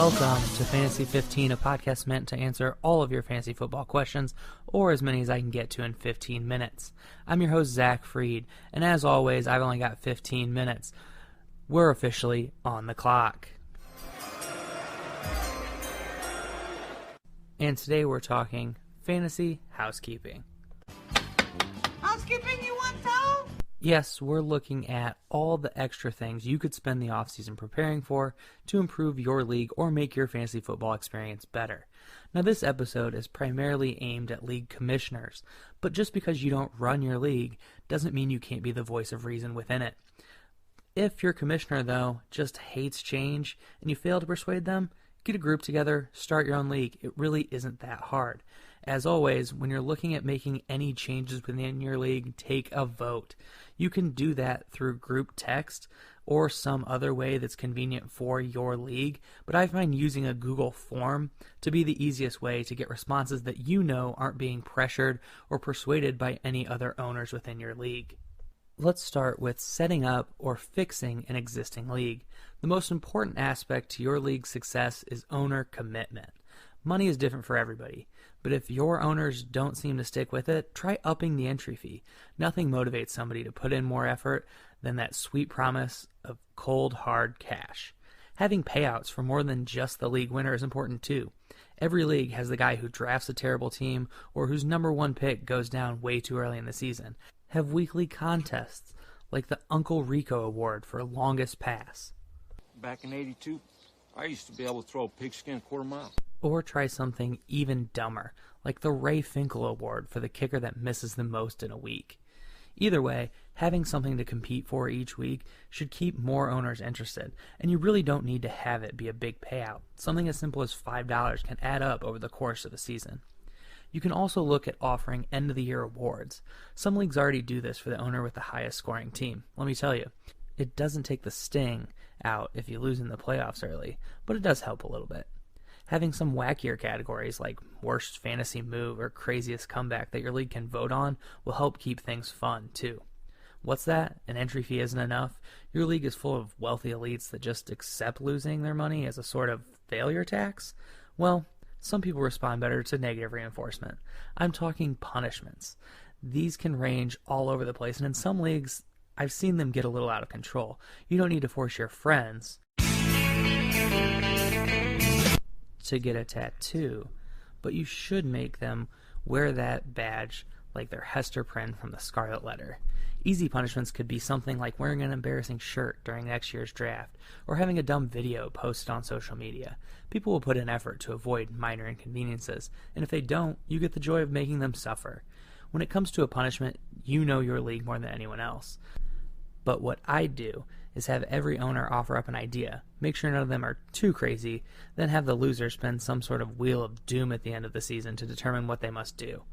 Welcome to Fantasy 15, a podcast meant to answer all of your fantasy football questions, or as many as I can get to in 15 minutes. I'm your host, Zach Freed, and as always, I've only got 15 minutes. We're officially on the clock. And today we're talking fantasy housekeeping. Housekeeping, you want to? Yes, we're looking at all the extra things you could spend the offseason preparing for to improve your league or make your fantasy football experience better. Now, this episode is primarily aimed at league commissioners, but just because you don't run your league doesn't mean you can't be the voice of reason within it. If your commissioner, though, just hates change and you fail to persuade them, get a group together, start your own league. It really isn't that hard. As always, when you're looking at making any changes within your league, take a vote. You can do that through group text or some other way that's convenient for your league, but I find using a Google form to be the easiest way to get responses that you know aren't being pressured or persuaded by any other owners within your league. Let's start with setting up or fixing an existing league. The most important aspect to your league's success is owner commitment. Money is different for everybody, but if your owners don't seem to stick with it, try upping the entry fee. Nothing motivates somebody to put in more effort than that sweet promise of cold, hard cash. Having payouts for more than just the league winner is important too. Every league has the guy who drafts a terrible team or whose number one pick goes down way too early in the season. Have weekly contests like the Uncle Rico Award for longest pass. Back in '82, I used to be able to throw a pigskin a quarter mile. Or try something even dumber, like the Ray Finkel Award for the kicker that misses the most in a week. Either way, having something to compete for each week should keep more owners interested, and you really don't need to have it be a big payout. Something as simple as $5 can add up over the course of a season. You can also look at offering end-of-the-year awards. Some leagues already do this for the owner with the highest scoring team. Let me tell you, it doesn't take the sting out if you lose in the playoffs early, but it does help a little bit. Having some wackier categories like worst fantasy move or craziest comeback that your league can vote on will help keep things fun too. What's that? An entry fee isn't enough? Your league is full of wealthy elites that just accept losing their money as a sort of failure tax? Well, some people respond better to negative reinforcement. I'm talking punishments. These can range all over the place, and in some leagues, I've seen them get a little out of control. You don't need to force your friends to get a tattoo, but you should make them wear that badge like they're Hester Prynne from the Scarlet Letter. Easy punishments could be something like wearing an embarrassing shirt during next year's draft, or having a dumb video posted on social media. People will put in effort to avoid minor inconveniences, and if they don't, you get the joy of making them suffer. When it comes to a punishment, you know your league more than anyone else. But what I do is have every owner offer up an idea, make sure none of them are too crazy, then have the loser spend some sort of wheel of doom at the end of the season to determine what they must do.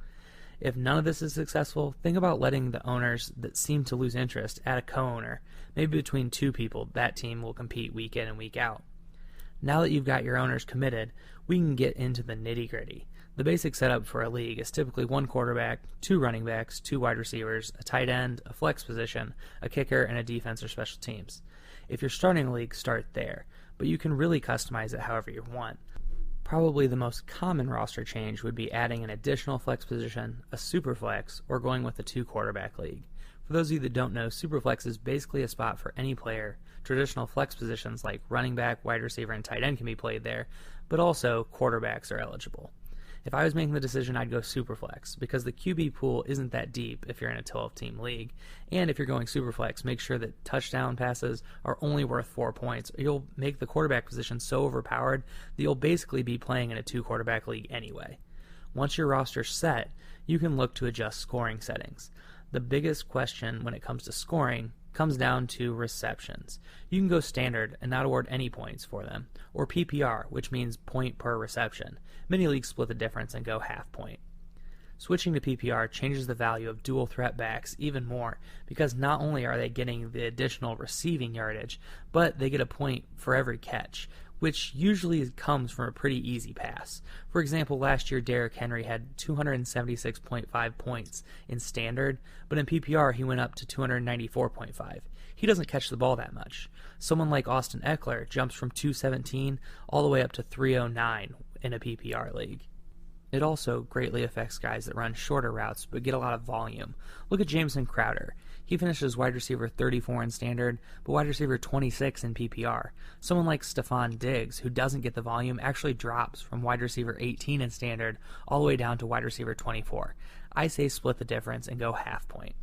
If none of this is successful, think about letting the owners that seem to lose interest add a co-owner. Maybe between two people, that team will compete week in and week out. Now that you've got your owners committed, we can get into the nitty-gritty. The basic setup for a league is typically one quarterback, two running backs, two wide receivers, a tight end, a flex position, a kicker, and a defense or special teams. If you're starting a league, start there, but you can really customize it however you want. Probably the most common roster change would be adding an additional flex position, a super flex, or going with a two-quarterback league. For those of you that don't know, super flex is basically a spot for any player. Traditional flex positions like running back, wide receiver, and tight end can be played there, but also quarterbacks are eligible. If I was making the decision, I'd go Superflex, because the QB pool isn't that deep if you're in a 12-team league. And if you're going Superflex, make sure that touchdown passes are only worth 4 points, or you'll make the quarterback position so overpowered that you'll basically be playing in a two-quarterback league anyway. Once your roster's set, you can look to adjust scoring settings. The biggest question when it comes to scoring comes down to receptions. You can go standard and not award any points for them, or PPR, which means point per reception. Many leagues split the difference and go half point. Switching to PPR changes the value of dual threat backs even more, because not only are they getting the additional receiving yardage, but they get a point for every catch, which usually comes from a pretty easy pass. For example, last year Derrick Henry had 276.5 points in standard, but in PPR he went up to 294.5. He doesn't catch the ball that much. Someone like Austin Eckler jumps from 217 all the way up to 309 in a PPR league. It also greatly affects guys that run shorter routes but get a lot of volume. Look at Jameson Crowder. He finishes wide receiver 34 in standard, but wide receiver 26 in PPR. Someone like Stephon Diggs, who doesn't get the volume, actually drops from wide receiver 18 in standard all the way down to wide receiver 24. I say split the difference and go half point.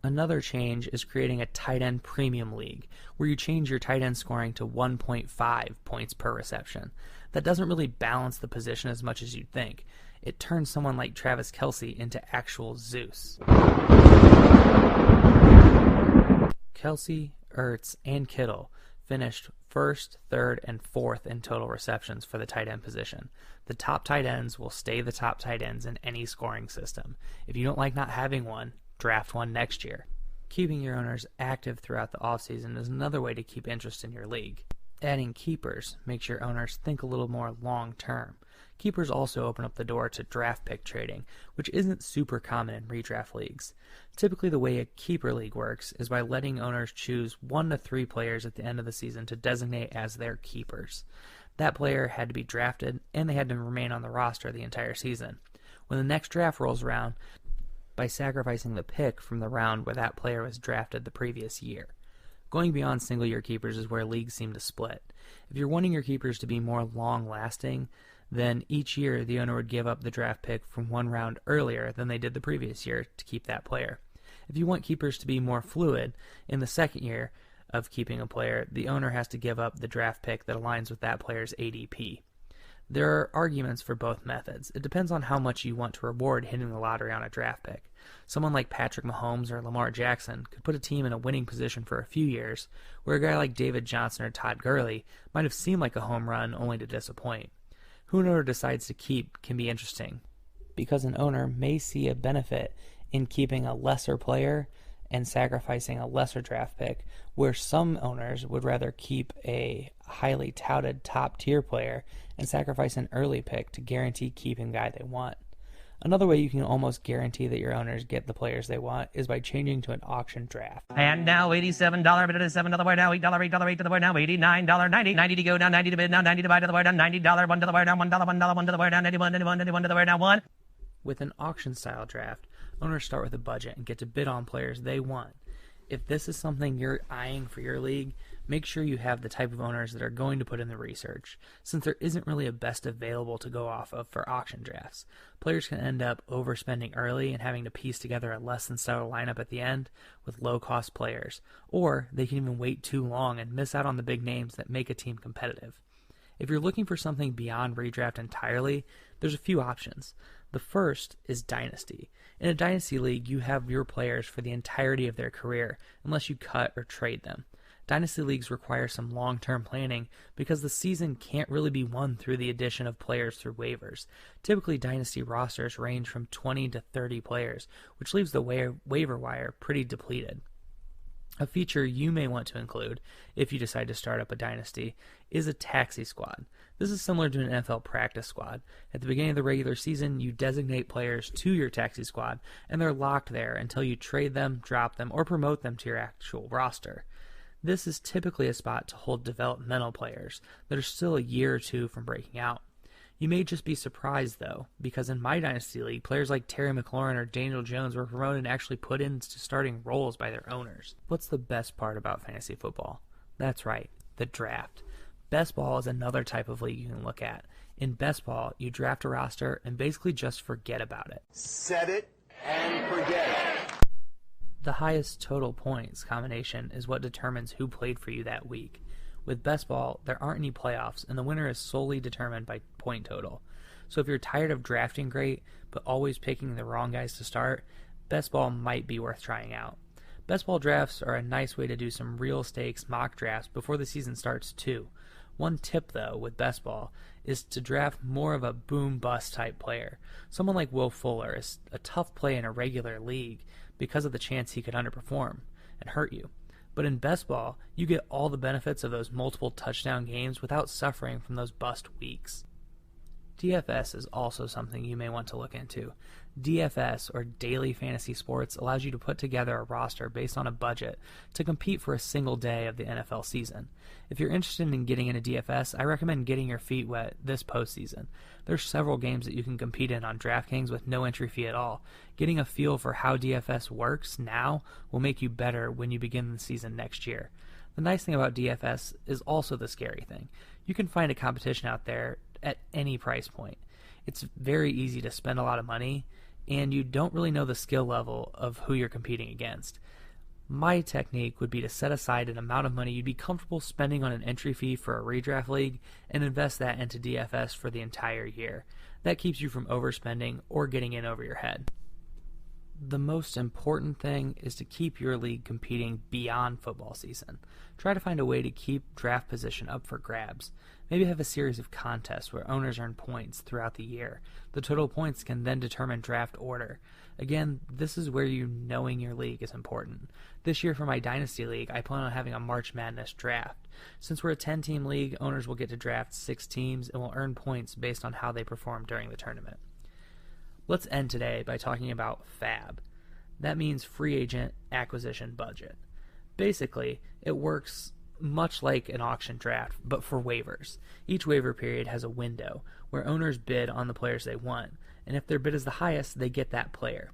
Another change is creating a tight end premium league, where you change your tight end scoring to 1.5 points per reception. That doesn't really balance the position as much as you'd think. It turns someone like Travis Kelce into actual Zeus. Kelce, Ertz, and Kittle finished first, third, and fourth in total receptions for the tight end position. The top tight ends will stay the top tight ends in any scoring system. If you don't like not having one, draft one next year. Keeping your owners active throughout the offseason is another way to keep interest in your league. Adding keepers makes your owners think a little more long-term. Keepers also open up the door to draft pick trading, which isn't super common in redraft leagues. Typically, the way a keeper league works is by letting owners choose 1 to 3 players at the end of the season to designate as their keepers. That player had to be drafted, and they had to remain on the roster the entire season. When the next draft rolls around, by sacrificing the pick from the round where that player was drafted the previous year. Going beyond single-year keepers is where leagues seem to split. If you're wanting your keepers to be more long-lasting, then each year the owner would give up the draft pick from one round earlier than they did the previous year to keep that player. If you want keepers to be more fluid, in the second year of keeping a player, the owner has to give up the draft pick that aligns with that player's ADP. There are arguments for both methods. It depends on how much you want to reward hitting the lottery on a draft pick. Someone like Patrick Mahomes or Lamar Jackson could put a team in a winning position for a few years, where a guy like David Johnson or Todd Gurley might have seemed like a home run only to disappoint. Who an owner decides to keep can be interesting, because an owner may see a benefit in keeping a lesser player and sacrificing a lesser draft pick, where some owners would rather keep a highly touted top-tier player and sacrifice an early pick to guarantee keeping the guy they want. Another way you can almost guarantee that your owners get the players they want is by changing to an auction draft. And now $87, but it is $7 word now, $8, $8 to the word now, $89.90, 90 to go now, 90 to bid now, 90 to buy to the word now, $90, $1 to the word now, $1, $1 to the word now, 91, 91, 91 to the word now, 1. With an auction-style draft, owners start with a budget and get to bid on players they want. If this is something you're eyeing for your league, make sure you have the type of owners that are going to put in the research, since there isn't really a best available to go off of for auction drafts. Players can end up overspending early and having to piece together a less than stellar lineup at the end with low-cost players, or they can even wait too long and miss out on the big names that make a team competitive. If you're looking for something beyond redraft entirely, there's a few options. The first is Dynasty. In a Dynasty league, you have your players for the entirety of their career, unless you cut or trade them. Dynasty leagues require some long-term planning because the season can't really be won through the addition of players through waivers. Typically, Dynasty rosters range from 20 to 30 players, which leaves the waiver wire pretty depleted. A feature you may want to include, if you decide to start up a Dynasty, is a taxi squad. This is similar to an NFL practice squad. At the beginning of the regular season, you designate players to your taxi squad, and they're locked there until you trade them, drop them, or promote them to your actual roster. This is typically a spot to hold developmental players that are still a year or two from breaking out. You may just be surprised, though, because in my Dynasty League, players like Terry McLaurin or Daniel Jones were promoted and actually put into starting roles by their owners. What's the best part about fantasy football? That's right, the draft. Best ball is another type of league you can look at. In best ball, you draft a roster and basically just forget about it. Set it and forget it. The highest total points combination is what determines who played for you that week. With best ball, there aren't any playoffs, and the winner is solely determined by point total. So if you're tired of drafting great, but always picking the wrong guys to start, best ball might be worth trying out. Best ball drafts are a nice way to do some real stakes mock drafts before the season starts too. One tip, though, with best ball is to draft more of a boom-bust type player. Someone like Will Fuller is a tough play in a regular league because of the chance he could underperform and hurt you. But in best ball, you get all the benefits of those multiple touchdown games without suffering from those bust weeks. DFS is also something you may want to look into. DFS, or Daily Fantasy Sports, allows you to put together a roster based on a budget to compete for a single day of the NFL season. If you're interested in getting into DFS, I recommend getting your feet wet this postseason. There's several games that you can compete in on DraftKings with no entry fee at all. Getting a feel for how DFS works now will make you better when you begin the season next year. The nice thing about DFS is also the scary thing. You can find a competition out there at any price point. It's very easy to spend a lot of money, and you don't really know the skill level of who you're competing against. My technique would be to set aside an amount of money you'd be comfortable spending on an entry fee for a redraft league and invest that into DFS for the entire year. That keeps you from overspending or getting in over your head. The most important thing is to keep your league competing beyond football season. Try to find a way to keep draft position up for grabs. Maybe have a series of contests where owners earn points throughout the year. The total points can then determine draft order. Again, this is where you knowing your league is important. This year for my Dynasty League, I plan on having a March Madness draft. Since we're a 10-team league, owners will get to draft 6 teams and will earn points based on how they perform during the tournament. Let's end today by talking about FAB. That means free agent acquisition budget. Basically, it works much like an auction draft, but for waivers. Each waiver period has a window where owners bid on the players they want, and if their bid is the highest, they get that player.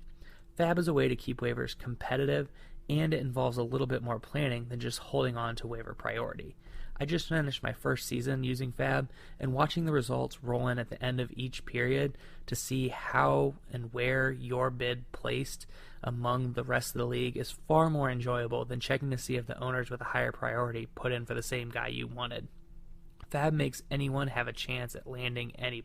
FAB is a way to keep waivers competitive, and it involves a little bit more planning than just holding on to waiver priority. I just finished my first season using FAB, and watching the results roll in at the end of each period to see how and where your bid placed among the rest of the league is far more enjoyable than checking to see if the owners with a higher priority put in for the same guy you wanted. FAB makes anyone have a chance at landing any.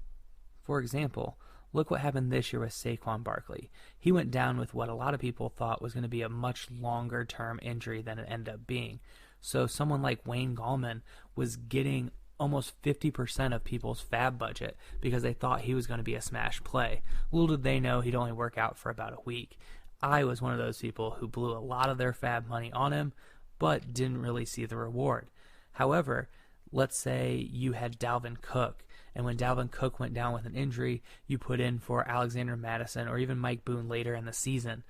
For example, look what happened this year with Saquon Barkley. He went down with what a lot of people thought was going to be a much longer term injury than it ended up being. So someone like Wayne Gallman was getting almost 50% of people's FAB budget because they thought he was going to be a smash play. Little did they know he'd only work out for about a week. I was one of those people who blew a lot of their FAB money on him, but didn't really see the reward. However, let's say you had Dalvin Cook, and when Dalvin Cook went down with an injury, you put in for Alexander Mattison or even Mike Boone later in the season.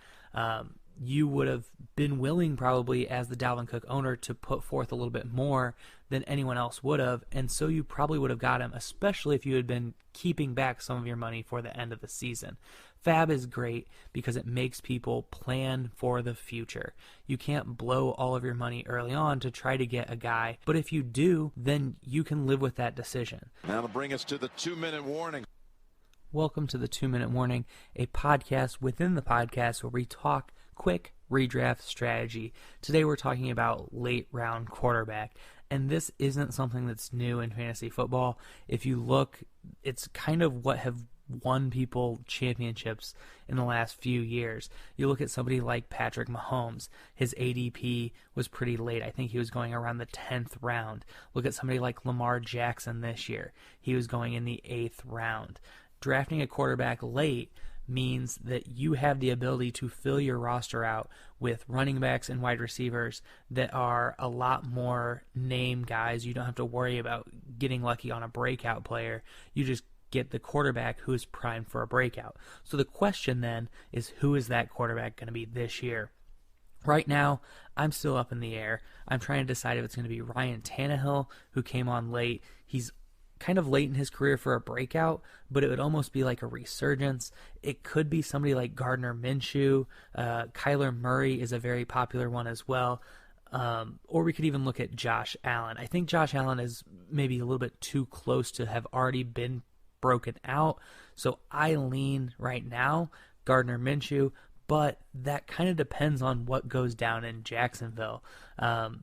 You would have been willing probably as the Dalvin Cook owner to put forth a little bit more than anyone else would have, and so you probably would have got him, especially if you had been keeping back some of your money for the end of the season. FAB is great because it makes people plan for the future. You can't blow all of your money early on to try to get a guy, but if you do, then you can live with that decision. Now to bring us to the 2-minute warning. Welcome to the 2-Minute Warning, a podcast within the podcast where we talk quick redraft strategy. Today we're talking about late round quarterback, and this isn't something that's new in fantasy football. If you look, it's kind of what have won people championships in the last few years. You look at somebody like Patrick Mahomes, his ADP was pretty late. I think he was going around the 10th round. Look at somebody like Lamar Jackson this year. He was going in the 8th round. Drafting a quarterback late means that you have the ability to fill your roster out with running backs and wide receivers that are a lot more name guys. You don't have to worry about getting lucky on a breakout player. You just get the quarterback who is primed for a breakout. So the question then is, who is that quarterback going to be this year? Right now, I'm still up in the air. I'm trying to decide if it's going to be Ryan Tannehill, who came on late. He's kind of late in his career for a breakout, but it would almost be like a resurgence. It could be somebody like Gardner Minshew. Kyler Murray is a very popular one as well. Or we could even look at Josh Allen. I think Josh Allen is maybe a little bit too close to have already been broken out. So I lean right now Gardner Minshew, but that kind of depends on what goes down in Jacksonville.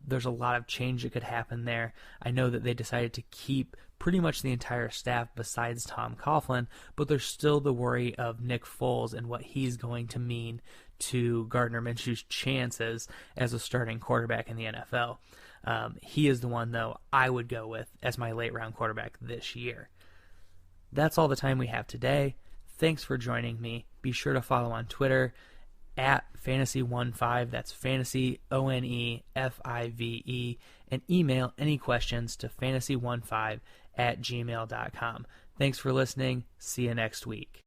There's a lot of change that could happen there. I know that they decided to keep pretty much the entire staff besides Tom Coughlin, but there's still the worry of Nick Foles and what he's going to mean to Gardner Minshew's chances as a starting quarterback in the NFL. He is the one, though, I would go with as my late-round quarterback this year. That's all the time we have today. Thanks for joining me. Be sure to follow on Twitter at fantasy15, that's fantasy ONEFIVE, and email any questions to fantasy15 at gmail.com. Thanks for listening. See you next week.